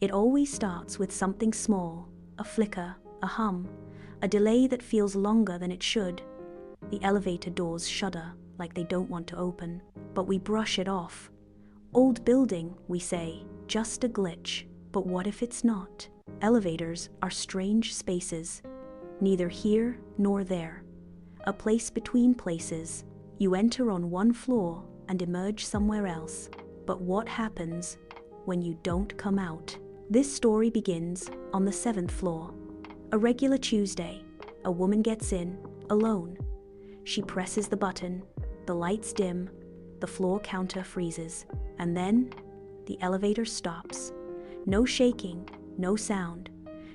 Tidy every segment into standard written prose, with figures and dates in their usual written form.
It always starts with something small, a flicker, a hum, a delay that feels longer than it should. The elevator doors shudder like they don't want to open, but we brush it off. Old building, we say, just a glitch. But what if it's not? Elevators are strange spaces, neither here nor there. A place between places. You enter on one floor and emerge somewhere else. But what happens when you don't come out? This story begins on the 7th floor. A regular Tuesday, a woman gets in, alone. She presses the button, the lights dim, the floor counter freezes, and then the elevator stops. No shaking, no sound,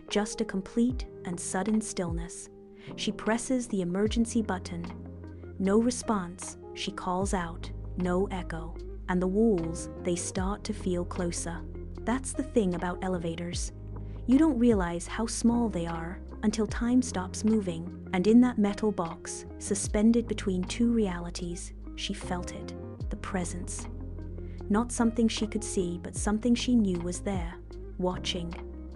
just a complete and sudden stillness. She presses the emergency button. No response, she calls out, no echo, and the walls, they start to feel closer. That's the thing about elevators. You don't realize how small they are until time stops moving, and in that metal box, suspended between two realities, she felt it, the presence. Not something she could see, but something she knew was there, watching,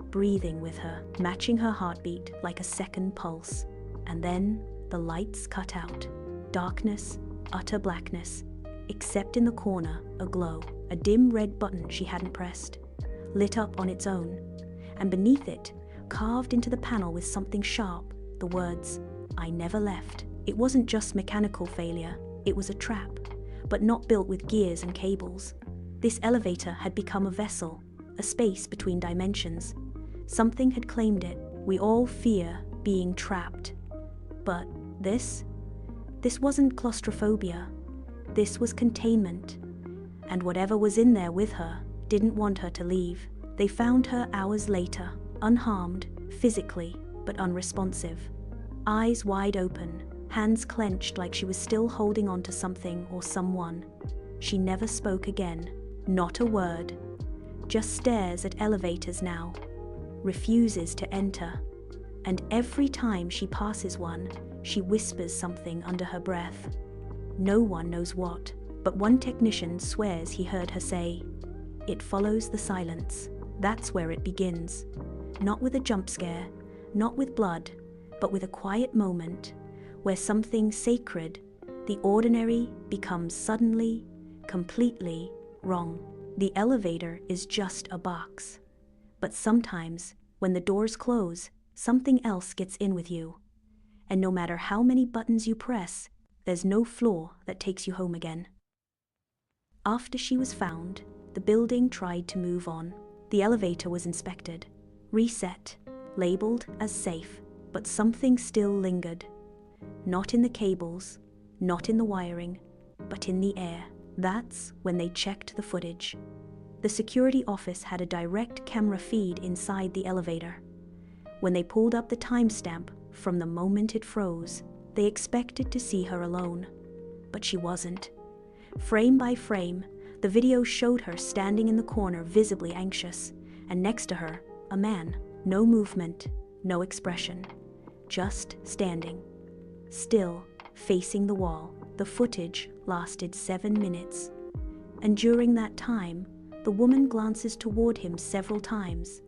breathing with her, matching her heartbeat like a second pulse. And then the lights cut out. Darkness, utter blackness, except in the corner, a glow, a dim red button she hadn't pressed, lit up on its own, and beneath it, carved into the panel with something sharp, the words, "I never left." It wasn't just mechanical failure, it was a trap, but not built with gears and cables. This elevator had become a vessel, a space between dimensions. Something had claimed it. We all fear being trapped. But this wasn't claustrophobia. This was containment. And whatever was in there with her didn't want her to leave. They found her hours later, unharmed, physically, but unresponsive. Eyes wide open, hands clenched like she was still holding on to something or someone. She never spoke again, not a word. Just stares at elevators now, refuses to enter. And every time she passes one, she whispers something under her breath. No one knows what, but one technician swears he heard her say, "It follows the silence." That's where it begins. Not with a jump scare, not with blood, but with a quiet moment where something sacred, the ordinary, becomes suddenly, completely wrong. The elevator is just a box. But sometimes, when the doors close, something else gets in with you. And no matter how many buttons you press, there's no floor that takes you home again. After she was found, the building tried to move on. The elevator was inspected, reset, labeled as safe, but something still lingered. Not in the cables, not in the wiring, but in the air. That's when they checked the footage. The security office had a direct camera feed inside the elevator. When they pulled up the timestamp from the moment it froze, they expected to see her alone. But she wasn't. Frame by frame, the video showed her standing in the corner, visibly anxious, and next to her, a man. No movement, no expression, just standing. Still, facing the wall. The footage lasted 7 minutes. And during that time, the woman glances toward him several times.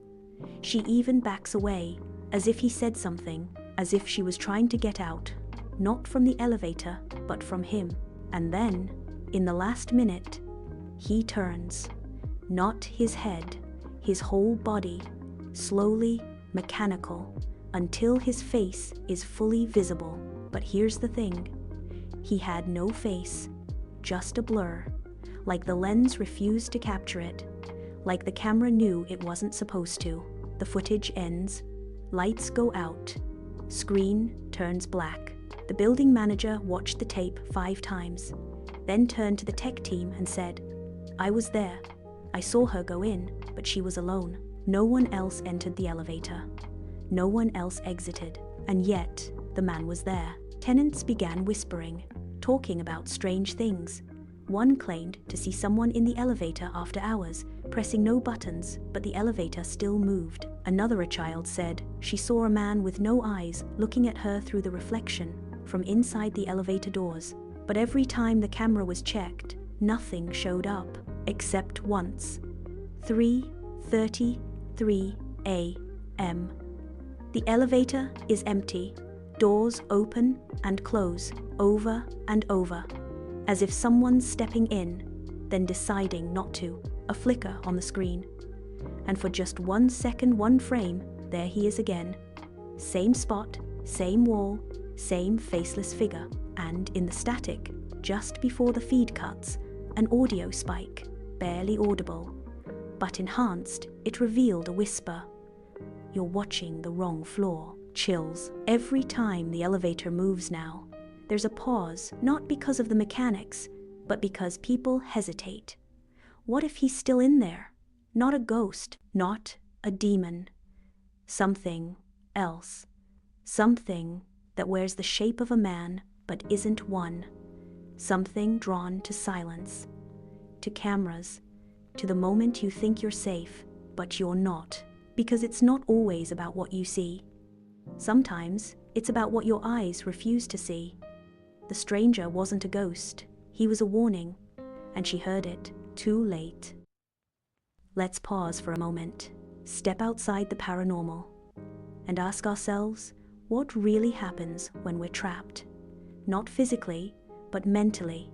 She even backs away, as if he said something, as if she was trying to get out, not from the elevator, but from him. And then, in the last minute, he turns. Not his head, his whole body, slowly, mechanical, until his face is fully visible. But here's the thing. He had no face, just a blur, like the lens refused to capture it, like the camera knew it wasn't supposed to. The footage ends, lights go out, screen turns black. The building manager watched the tape 5 times, then turned to the tech team and said, "I was there. I saw her go in, but she was alone. No one else entered the elevator. No one else exited. And yet, the man was there." Tenants began whispering, talking about strange things. One claimed to see someone in the elevator after hours, pressing no buttons, but the elevator still moved. Another, a child, said she saw a man with no eyes looking at her through the reflection from inside the elevator doors. But every time the camera was checked, nothing showed up, except once. 3:30, 3 a.m. The elevator is empty. Doors open and close over and over, as if someone's stepping in, then deciding not to. A flicker on the screen. And for just 1 second, 1 frame, there he is again. Same spot, same wall, same faceless figure. And in the static, just before the feed cuts, an audio spike, barely audible. But enhanced, it revealed a whisper. You're watching the wrong floor. Chills. Every time the elevator moves now, there's a pause, not because of the mechanics, but because people hesitate. What if he's still in there? Not a ghost, not a demon. Something else. Something that wears the shape of a man but isn't one. Something drawn to silence, to cameras, to the moment you think you're safe, but you're not. Because it's not always about what you see. Sometimes it's about what your eyes refuse to see. The stranger wasn't a ghost, he was a warning, and she heard it too late. Let's pause for a moment, step outside the paranormal, and ask ourselves what really happens when we're trapped. Not physically, but mentally.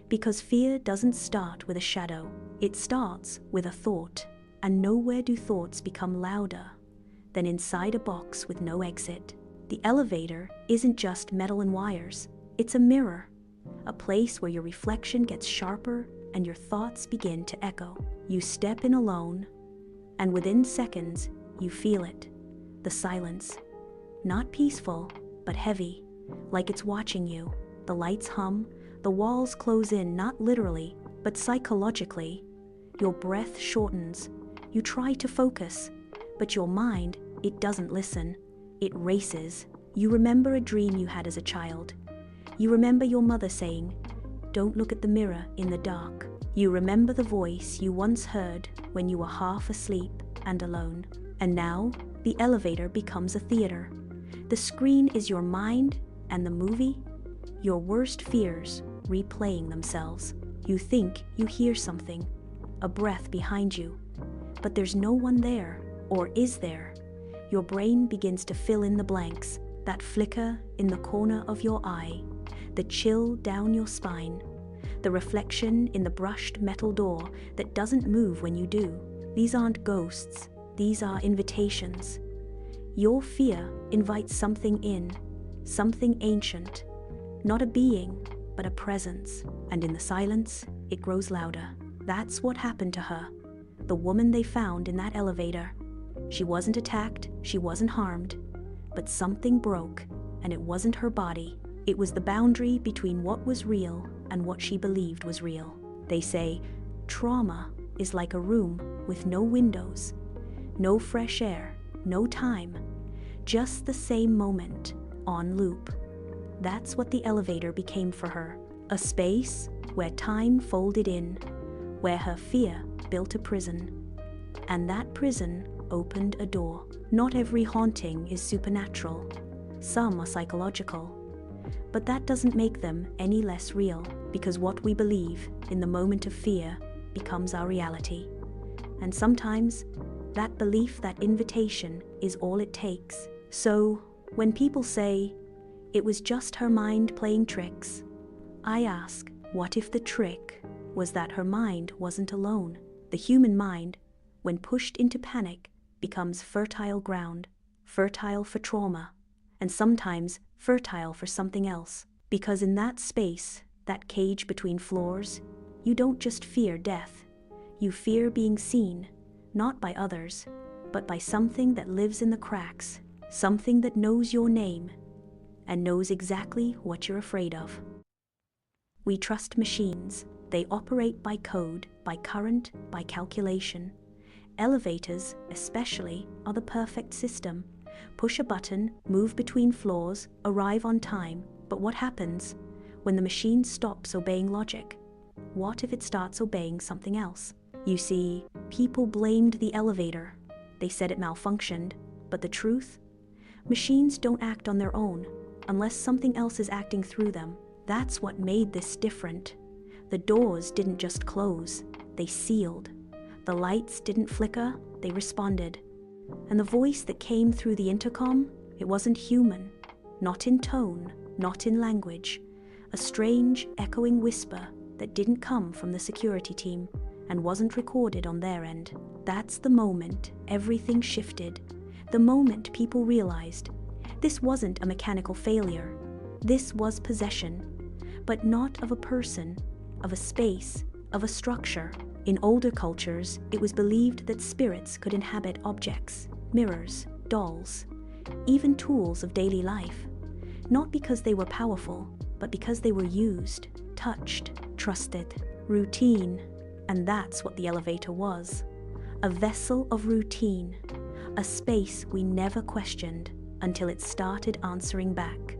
Because fear doesn't start with a shadow, it starts with a thought. And nowhere do thoughts become louder than inside a box with no exit. The elevator isn't just metal and wires, it's a mirror, a place where your reflection gets sharper and your thoughts begin to echo. You step in alone, and within seconds, you feel it. The silence. Not peaceful, but heavy, like it's watching you. The lights hum, the walls close in, not literally, but psychologically. Your breath shortens. You try to focus, but your mind, it doesn't listen. It races. You remember a dream you had as a child. You remember your mother saying, "Don't look at the mirror in the dark." You remember the voice you once heard when you were half asleep and alone. And now, the elevator becomes a theater. The screen is your mind, and the movie, your worst fears replaying themselves. You think you hear something, a breath behind you. But there's no one there, or is there? Your brain begins to fill in the blanks, that flicker in the corner of your eye, the chill down your spine, the reflection in the brushed metal door that doesn't move when you do. These aren't ghosts, these are invitations. Your fear invites something in, something ancient, not a being, but a presence, and in the silence, it grows louder. That's what happened to her. The woman they found in that elevator. She wasn't attacked, she wasn't harmed, but something broke, and it wasn't her body. It was the boundary between what was real and what she believed was real. They say trauma is like a room with no windows, no fresh air, no time, just the same moment, on loop. That's what the elevator became for her, a space where time folded in, where her fear built a prison, and that prison opened a door. Not every haunting is supernatural. Some are psychological. But that doesn't make them any less real, because what we believe in the moment of fear becomes our reality. And sometimes, that belief, that invitation, is all it takes. So, when people say, "It was just her mind playing tricks," I ask, what if the trick was that her mind wasn't alone? The human mind, when pushed into panic, becomes fertile ground, fertile for trauma, and sometimes fertile for something else. Because in that space, that cage between floors, you don't just fear death. You fear being seen, not by others, but by something that lives in the cracks, something that knows your name, and knows exactly what you're afraid of. We trust machines. They operate by code, by current, by calculation. Elevators, especially, are the perfect system. Push a button, move between floors, arrive on time. But what happens when the machine stops obeying logic? What if it starts obeying something else? You see, people blamed the elevator. They said it malfunctioned. But the truth? Machines don't act on their own, unless something else is acting through them. That's what made this different. The doors didn't just close, they sealed. The lights didn't flicker, they responded. And the voice that came through the intercom, it wasn't human. Not in tone, not in language. A strange, echoing whisper that didn't come from the security team and wasn't recorded on their end. That's the moment everything shifted. The moment people realized this wasn't a mechanical failure. This was possession. But not of a person, of a space, of a structure. In older cultures, it was believed that spirits could inhabit objects, mirrors, dolls, even tools of daily life. Not because they were powerful, but because they were used, touched, trusted. Routine. And that's what the elevator was. A vessel of routine. A space we never questioned until it started answering back.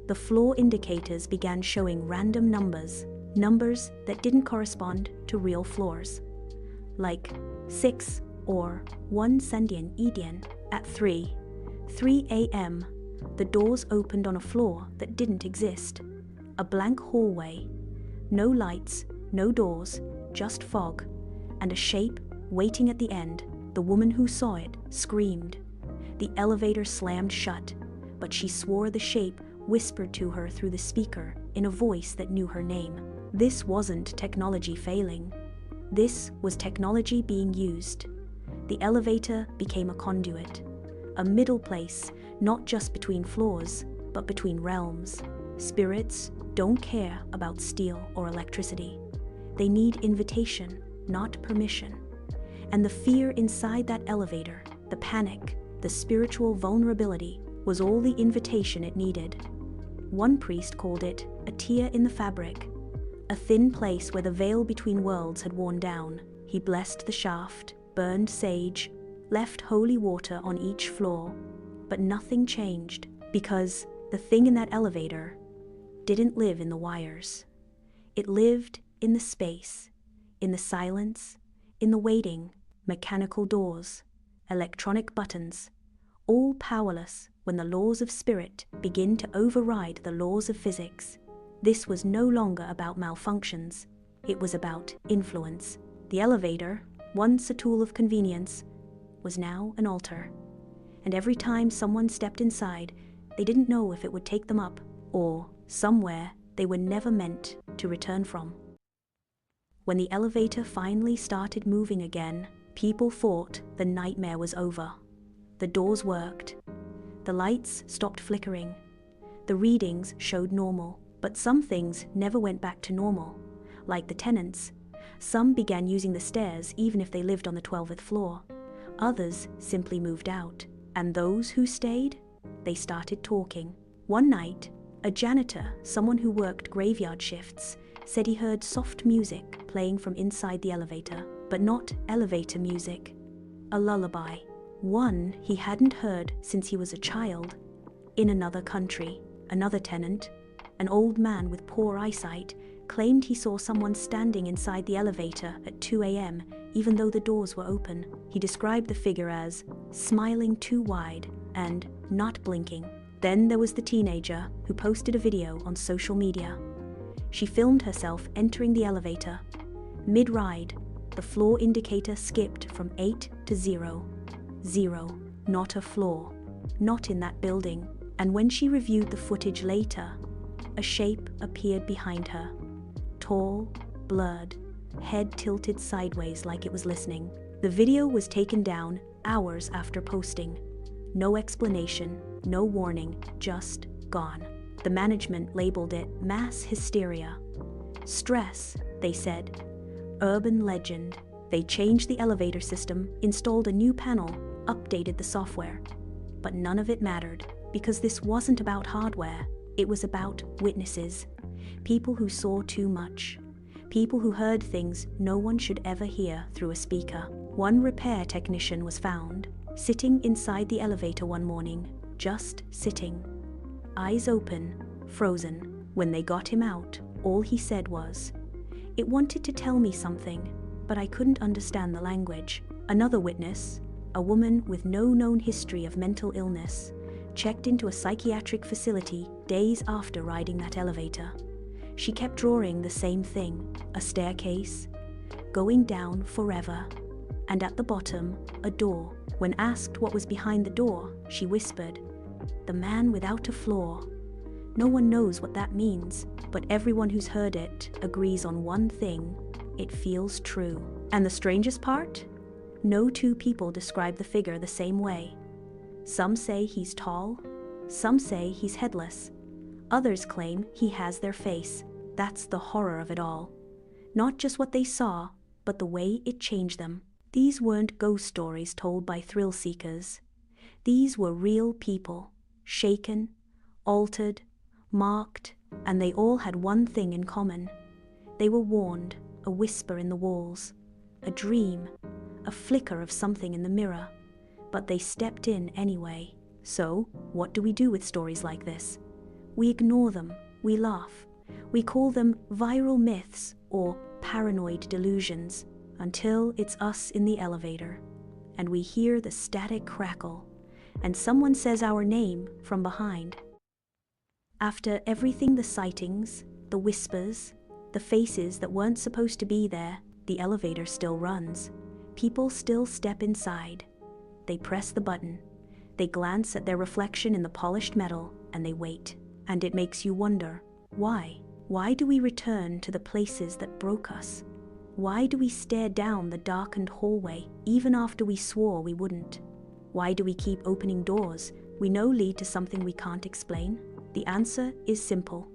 The floor indicators began showing random numbers that didn't correspond to real floors. Like 6 or 1 Sandian Edian at 3 a.m. The doors opened on a floor that didn't exist. A blank hallway. No lights, no doors, just fog. And a shape waiting at the end. The woman who saw it screamed. The elevator slammed shut, but she swore the shape whispered to her through the speaker in a voice that knew her name. This wasn't technology failing. This was technology being used. The elevator became a conduit, a middle place, not just between floors, but between realms. Spirits don't care about steel or electricity. They need invitation, not permission. And the fear inside that elevator, the panic, the spiritual vulnerability, was all the invitation it needed. One priest called it a tear in the fabric, a thin place where the veil between worlds had worn down. He blessed the shaft, burned sage, left holy water on each floor, but nothing changed because the thing in that elevator didn't live in the wires. It lived in the space, in the silence, in the waiting, mechanical doors, electronic buttons, all powerless when the laws of spirit begin to override the laws of physics. This was no longer about malfunctions. It was about influence. The elevator, once a tool of convenience, was now an altar. And every time someone stepped inside, they didn't know if it would take them up or somewhere they were never meant to return from. When the elevator finally started moving again, people thought the nightmare was over. The doors worked. The lights stopped flickering. The readings showed normal, but some things never went back to normal. Like the tenants, some began using the stairs even if they lived on the 12th floor. Others simply moved out. And those who stayed, they started talking. One night, a janitor, someone who worked graveyard shifts, said he heard soft music playing from inside the elevator, but not elevator music. A lullaby. One he hadn't heard since he was a child. In another country, another tenant, an old man with poor eyesight, claimed he saw someone standing inside the elevator at 2 a.m. even though the doors were open. He described the figure as smiling too wide and not blinking. Then there was the teenager who posted a video on social media. She filmed herself entering the elevator. Mid-ride, the floor indicator skipped from 8 to 0. 0. Not a floor. Not in that building. And when she reviewed the footage later, a shape appeared behind her. Tall, blurred, head tilted sideways like it was listening. The video was taken down hours after posting. No explanation, no warning, just gone. The management labeled it mass hysteria. Stress, they said. Urban legend. They changed the elevator system, installed a new panel, updated the software. But none of it mattered, because this wasn't about hardware. It was about witnesses. People who saw too much. People who heard things no one should ever hear through a speaker. One repair technician was found, sitting inside the elevator one morning, just sitting. Eyes open, frozen. When they got him out, all he said was, "It wanted to tell me something, but I couldn't understand the language." Another witness, a woman with no known history of mental illness, checked into a psychiatric facility days after riding that elevator. She kept drawing the same thing, a staircase, going down forever. and at the bottom, a door. When asked what was behind the door, she whispered, "The man without a flaw." No one knows what that means, but everyone who's heard it agrees on one thing: it feels true. And the strangest part? No two people describe the figure the same way. Some say he's tall, some say he's headless. Others claim he has their face. That's the horror of it all. Not just what they saw, but the way it changed them. These weren't ghost stories told by thrill seekers. These were real people, shaken, altered, marked, and they all had one thing in common. They were warned, a whisper in the walls, a dream, a flicker of something in the mirror, but they stepped in anyway. So, what do we do with stories like this? We ignore them, we laugh, we call them viral myths or paranoid delusions, until it's us in the elevator, and we hear the static crackle, and someone says our name from behind. After everything, the sightings, the whispers, the faces that weren't supposed to be there, the elevator still runs. People still step inside. They press the button. They glance at their reflection in the polished metal, and they wait. And it makes you wonder, why? Why do we return to the places that broke us? Why do we stare down the darkened hallway even after we swore we wouldn't? Why do we keep opening doors we know lead to something we can't explain? The answer is simple.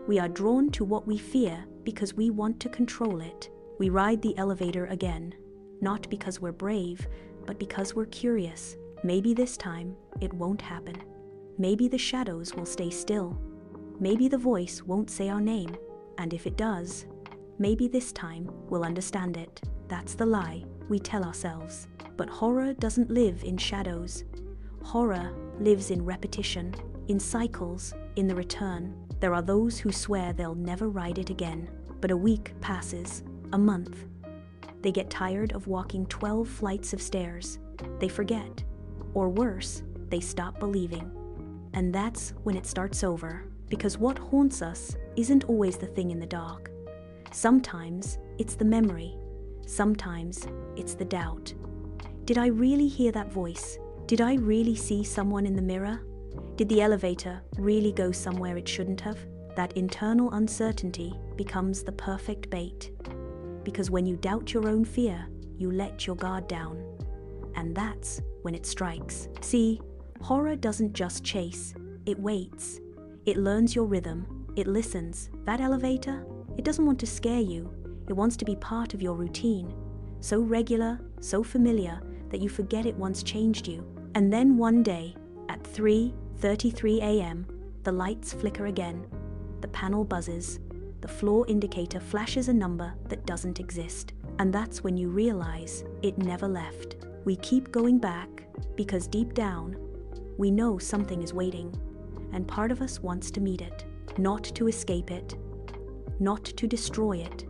We are drawn to what we fear because we want to control it. We ride the elevator again, not because we're brave, but because we're curious. Maybe this time it won't happen. Maybe the shadows will stay still. Maybe the voice won't say our name. And if it does, maybe this time we'll understand it. That's the lie we tell ourselves. But horror doesn't live in shadows. Horror lives in repetition, in cycles, in the return. There are those who swear they'll never ride it again. But a week passes, a month. They get tired of walking 12 flights of stairs. They forget. Or worse, they stop believing. And that's when it starts over. Because what haunts us isn't always the thing in the dark. Sometimes it's the memory. Sometimes it's the doubt. Did I really hear that voice? Did I really see someone in the mirror? Did the elevator really go somewhere it shouldn't have? That internal uncertainty becomes the perfect bait. Because when you doubt your own fear, you let your guard down. And that's when it strikes. See, horror doesn't just chase, it waits. It learns your rhythm, it listens. That elevator, it doesn't want to scare you, it wants to be part of your routine. So regular, so familiar, that you forget it once changed you. And then one day, at 3:33 a.m., the lights flicker again. The panel buzzes. The floor indicator flashes a number that doesn't exist. And that's when you realize it never left. We keep going back because deep down, we know something is waiting. And part of us wants to meet it. Not to escape it. Not to destroy it.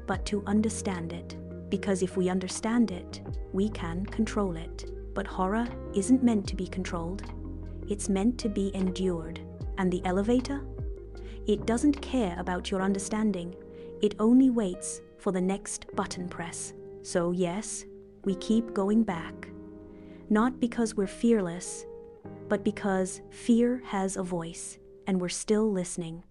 But to understand it. Because if we understand it, we can control it. But horror isn't meant to be controlled. It's meant to be endured. And the elevator? It doesn't care about your understanding. It only waits for the next button press. So yes, we keep going back. Not because we're fearless, but because fear has a voice, and we're still listening.